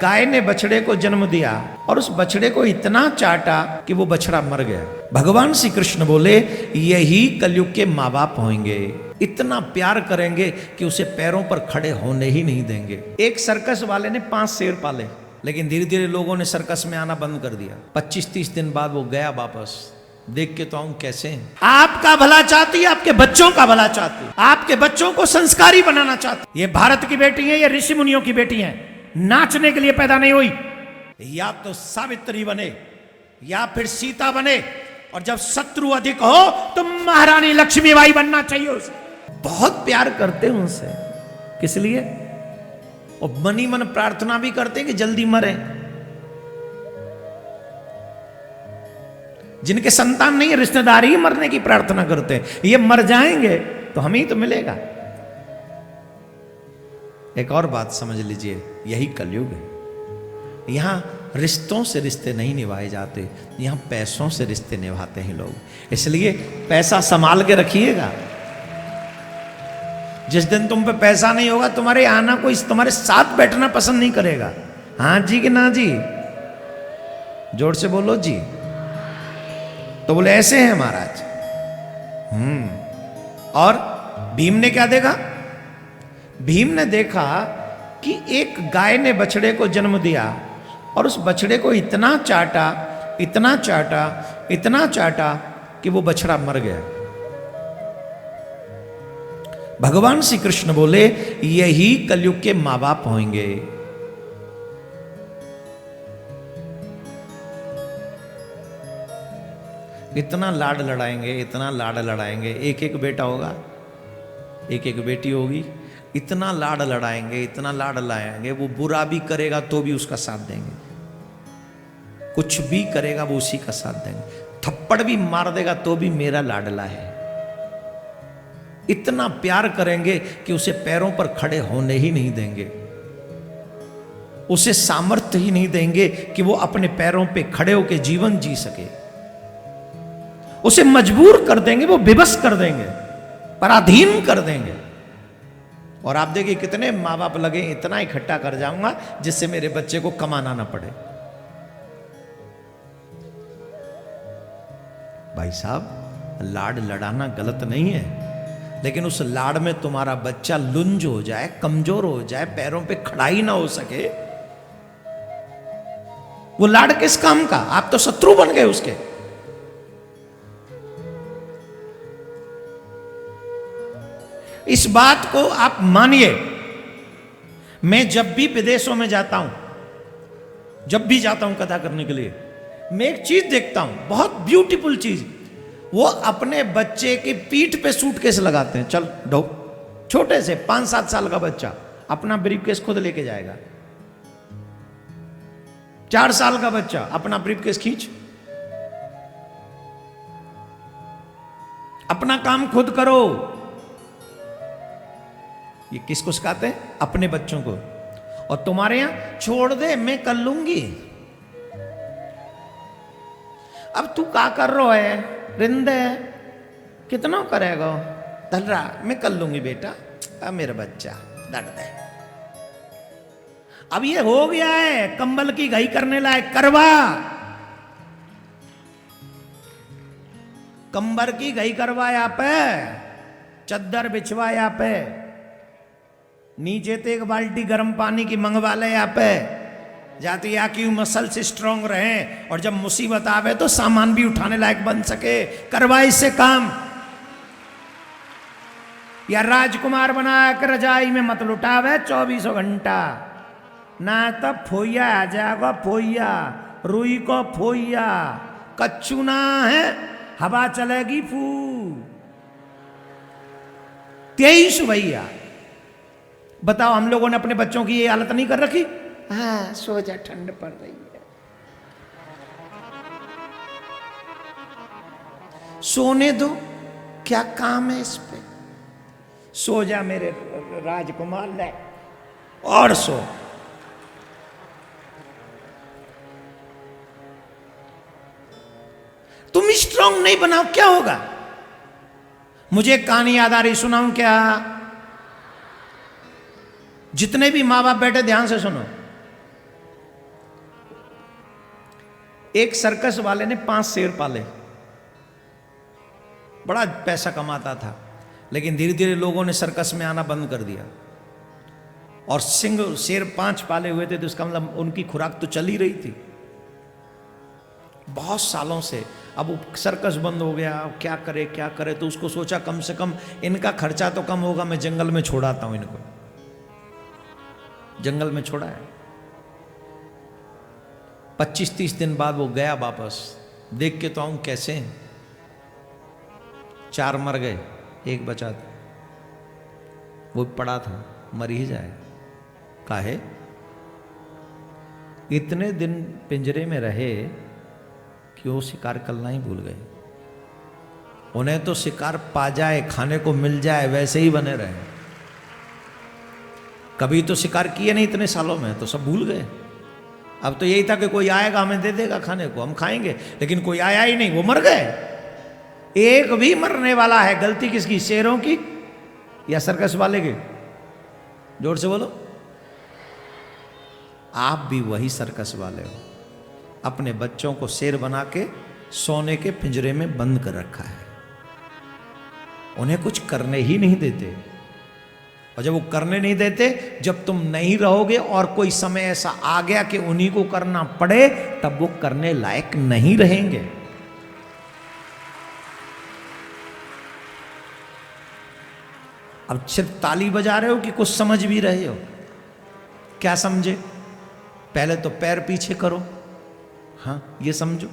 गाय ने बछड़े को जन्म दिया और उस बछड़े को इतना चाटा कि वो बछड़ा मर गया। भगवान श्री कृष्ण बोले यही कलयुग के माँ बाप होंगे, इतना प्यार करेंगे कि उसे पैरों पर खड़े होने ही नहीं देंगे। एक सर्कस वाले ने 5 शेर पाले, लेकिन धीरे धीरे लोगों ने सर्कस में आना बंद कर दिया। 25-30 दिन बाद वो गया वापस, देख के तो आऊं कैसे हैं। आपका भला चाहती है, आपके बच्चों का भला चाहती है, आपके बच्चों को संस्कारी बनाना चाहती। ये भारत की बेटी है, ये ऋषि मुनियों की बेटी है, नाचने के लिए पैदा नहीं हुई। या तो सावित्री बने या फिर सीता बने, और जब शत्रु अधिक हो तो महारानी लक्ष्मीबाई बनना चाहिए उसे। बहुत प्यार करते हैं उनसे, किस लिए? और मनी मन प्रार्थना भी करते हैं कि जल्दी मरे। जिनके संतान नहीं है, रिश्तेदार ही मरने की प्रार्थना करते हैं, ये मर जाएंगे तो हम ही तो मिलेगा। एक और बात समझ लीजिए, यही कलयुग है। यहां रिश्तों से रिश्ते नहीं निभाए जाते, यहां पैसों से रिश्ते निभाते हैं लोग। इसलिए पैसा संभाल के रखिएगा। जिस दिन तुम पे पैसा नहीं होगा, तुम्हारे आना कोई तुम्हारे साथ बैठना पसंद नहीं करेगा। हाँ जी कि ना जी? जोर से बोलो जी। तो बोले ऐसे हैं महाराज। और भीम ने क्या देखा? भीम ने देखा कि एक गाय ने बछड़े को जन्म दिया और उस बछड़े को इतना चाटा, इतना चाटा, इतना चाटा कि वो बछड़ा मर गया। भगवान श्री कृष्ण बोले यही कलयुग के माँ बाप होंगे। इतना लाड लड़ाएंगे, इतना लाड लड़ाएंगे। एक एक बेटा होगा, एक एक बेटी होगी, इतना लाड लड़ाएंगे, इतना लाड लाएंगे। वो बुरा भी करेगा तो भी उसका साथ देंगे, कुछ भी करेगा वो उसी का साथ देंगे, थप्पड़ भी मार देगा तो भी मेरा लाडला है। इतना प्यार करेंगे कि उसे पैरों पर खड़े होने ही नहीं देंगे, उसे सामर्थ्य ही नहीं देंगे कि वो अपने पैरों पे खड़े होकर जीवन जी सके। उसे मजबूर कर देंगे, वो विवश कर देंगे, पराधीन कर देंगे। और आप देखिए कितने माँ बाप लगे, इतना इकट्ठा कर जाऊंगा जिससे मेरे बच्चे को कमाना ना पड़े। भाई साहब, लाड लड़ाना गलत नहीं है, लेकिन उस लाड में तुम्हारा बच्चा लुंज हो जाए, कमजोर हो जाए, पैरों पे खड़ा ही ना हो सके, वो लाड किस काम का? आप तो शत्रु बन गए उसके। इस बात को आप मानिए। मैं जब भी विदेशों में जाता हूं, जब भी जाता हूं कथा करने के लिए, मैं एक चीज देखता हूं, बहुत ब्यूटीफुल चीज। वो अपने बच्चे की पीठ पे सूटकेस लगाते हैं। चल ढो, छोटे से 5-7 साल का बच्चा अपना ब्रीफकेस खुद लेके जाएगा। 4 साल का बच्चा अपना ब्रीफकेस खींच, अपना काम खुद करो। ये किसको सिखाते हैं? अपने बच्चों को। और तुम्हारे यहां छोड़ दे, मैं कर लूंगी। अब तू क्या कर रहा है? रिंदे कितना करेगा? धर्रा मैं कर लूंगी बेटा। अब मेरा बच्चा दर्द है। अब ये हो गया है कंबल की घई करने लायक, करवा। कंबर की घई करवा यहाँ पे, चद्दर बिछवा यहाँ पे, नीचे तो एक बाल्टी गर्म पानी की मंगवा ले यहाँ पे, जाती या कि मसल से स्ट्रांग रहे और जब मुसीबत आवे तो सामान भी उठाने लायक बन सके। करवा इससे काम। या राजकुमार बना कर रजाई में मत लुटावे 24 घंटा, ना तब फोइया आ जाएगा। फोइया रुई को फोइया, कच्चू ना है हवा चलेगी फू। 23 भैया बताओ, हम लोगों ने अपने बच्चों की ये हालत नहीं कर रखी? हाँ सो जा, ठंड पड़ रही है। सोने दो, क्या काम है इस पे? सो जा मेरे राजकुमार, ले और सो। तुम स्ट्रांग नहीं बनाओ, क्या होगा? मुझे कहानी याद आ रही, सुनाऊं क्या? जितने भी माँ बाप बैठे ध्यान से सुनो। एक सर्कस वाले ने 5 शेर पाले, बड़ा पैसा कमाता था, लेकिन धीरे धीरे लोगों ने सर्कस में आना बंद कर दिया। और सिंह शेर 5 पाले हुए थे, तो उसका मतलब उनकी खुराक तो चल ही रही थी बहुत सालों से। अब वो सर्कस बंद हो गया, अब क्या करे, तो उसको सोचा कम से कम इनका खर्चा तो कम होगा, मैं जंगल में छोड़ाता हूं इनको। जंगल में छोड़ा है। 25-30 दिन बाद वो गया वापस, देख के तो आऊं कैसे हैं। 4 मर गए, 1 बचा था, वो पड़ा था, मर ही जाए। काहे? इतने दिन पिंजरे में रहे कि वो शिकार करना ही भूल गए। उन्हें तो शिकार पा जाए, खाने को मिल जाए, वैसे ही बने रहे। कभी तो शिकार किए नहीं इतने सालों में, तो सब भूल गए। अब तो यही था कि कोई आएगा हमें दे देगा खाने को, हम खाएंगे, लेकिन कोई आया ही नहीं, वो मर गए। एक भी मरने वाला है। गलती किसकी? शेरों की या सर्कस वाले की? जोर से बोलो। आप भी वही सर्कस वाले हो। अपने बच्चों को शेर बना के सोने के पिंजरे में बंद कर रखा है, उन्हें कुछ करने ही नहीं देते। और जब वो करने नहीं देते, जब तुम नहीं रहोगे और कोई समय ऐसा आ गया कि उन्हीं को करना पड़े, तब वो करने लायक नहीं रहेंगे। अब सिर्फ ताली बजा रहे हो कि कुछ समझ भी रहे हो? क्या समझे? पहले तो पैर पीछे करो, हाँ ये समझो।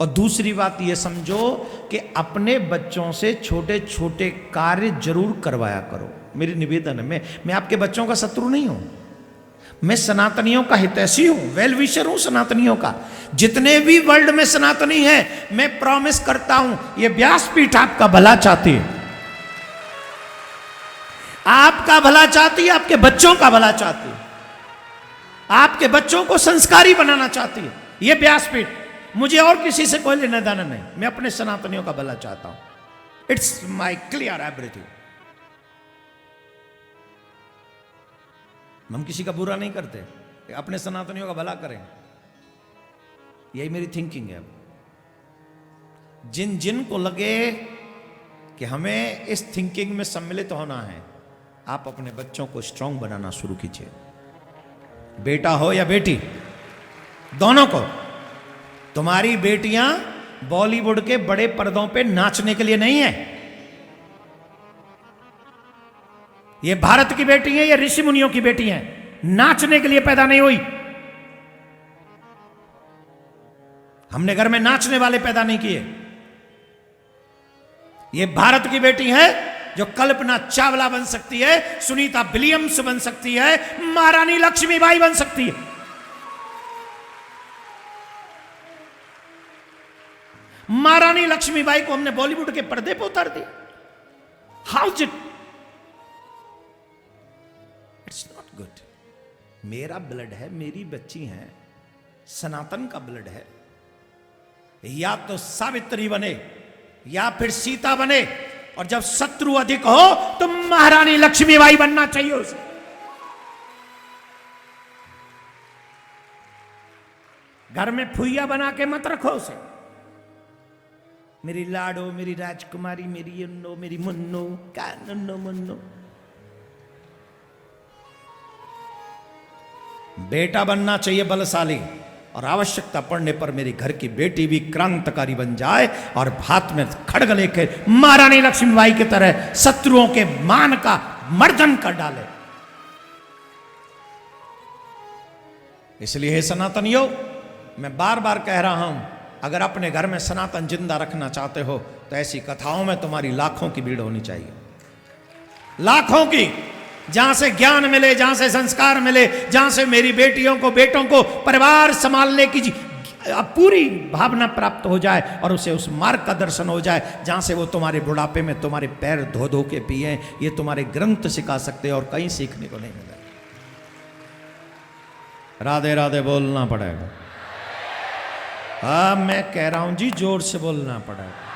और दूसरी बात ये समझो कि अपने बच्चों से छोटे छोटे कार्य जरूर करवाया करो। मेरी निवेदन है, मैं आपके बच्चों का शत्रु नहीं हूं, मैं सनातनियों का हितैषी हूं, वेल विशर हूं सनातनियों का। जितने भी वर्ल्ड में सनातनी हैं, मैं प्रॉमिस करता हूं, ये व्यासपीठ आपका भला चाहती है, आपका भला चाहती है, आपके बच्चों का भला चाहती है, आपके बच्चों को संस्कारी बनाना चाहती है ये व्यासपीठ। मुझे और किसी से कोई लेना देना नहीं, मैं अपने सनातनियों का भला चाहता हूं। It's my clear everything. हम किसी का बुरा नहीं करते, अपने सनातनियों का भला करें, यही मेरी थिंकिंग है। जिन जिन को लगे कि हमें इस थिंकिंग में सम्मिलित होना है, आप अपने बच्चों को स्ट्रांग बनाना शुरू कीजिए। बेटा हो या बेटी, दोनों को। तुम्हारी बेटियां बॉलीवुड के बड़े पर्दों पे नाचने के लिए नहीं है। ये भारत की बेटी है, ये ऋषि मुनियों की बेटी है, नाचने के लिए पैदा नहीं हुई। हमने घर में नाचने वाले पैदा नहीं किए। ये भारत की बेटी है जो कल्पना चावला बन सकती है, सुनीता विलियम्स बन सकती है, महारानी लक्ष्मीबाई बन सकती है। महारानी लक्ष्मीबाई को हमने बॉलीवुड के पर्दे पर उतार दिया। How is it? It's not good. मेरा ब्लड है, मेरी बच्ची है, सनातन का ब्लड है। या तो सावित्री बने या फिर सीता बने, और जब शत्रु अधिक हो तो महारानी लक्ष्मीबाई बनना चाहिए उसे। घर में फुइया बना के मत रखो उसे। मेरी लाडो, मेरी राजकुमारी, मेरी यन्नो, मेरी मुन्नो, क्या नन्नो मुन्नो। बेटा बनना चाहिए बलशाली, और आवश्यकता पड़ने पर मेरी घर की बेटी भी क्रांतिकारी बन जाए और हाथ में खड्ग लेकर महारानी लक्ष्मीबाई की तरह शत्रुओं के मान का मर्दन कर डाले। इसलिए हे सनातनियों, मैं बार बार कह रहा हूं, अगर अपने घर में सनातन जिंदा रखना चाहते हो तो ऐसी कथाओं में तुम्हारी लाखों की भीड़ होनी चाहिए, लाखों की, जहां से ज्ञान मिले, जहां से संस्कार मिले, जहां से मेरी बेटियों को, बेटों को परिवार संभालने की पूरी भावना प्राप्त हो जाए और उसे उस मार्ग का दर्शन हो जाए जहां से वो तुम्हारे बुढ़ापे में तुम्हारे पैर धो धो के पिए। ये तुम्हारे ग्रंथ सिखा सकते हैं और कहीं सीखने को नहीं मिला। राधे राधे बोलना पड़ेगा। हाँ मैं कह रहा हूं जी, जोर से बोलना पड़ेगा।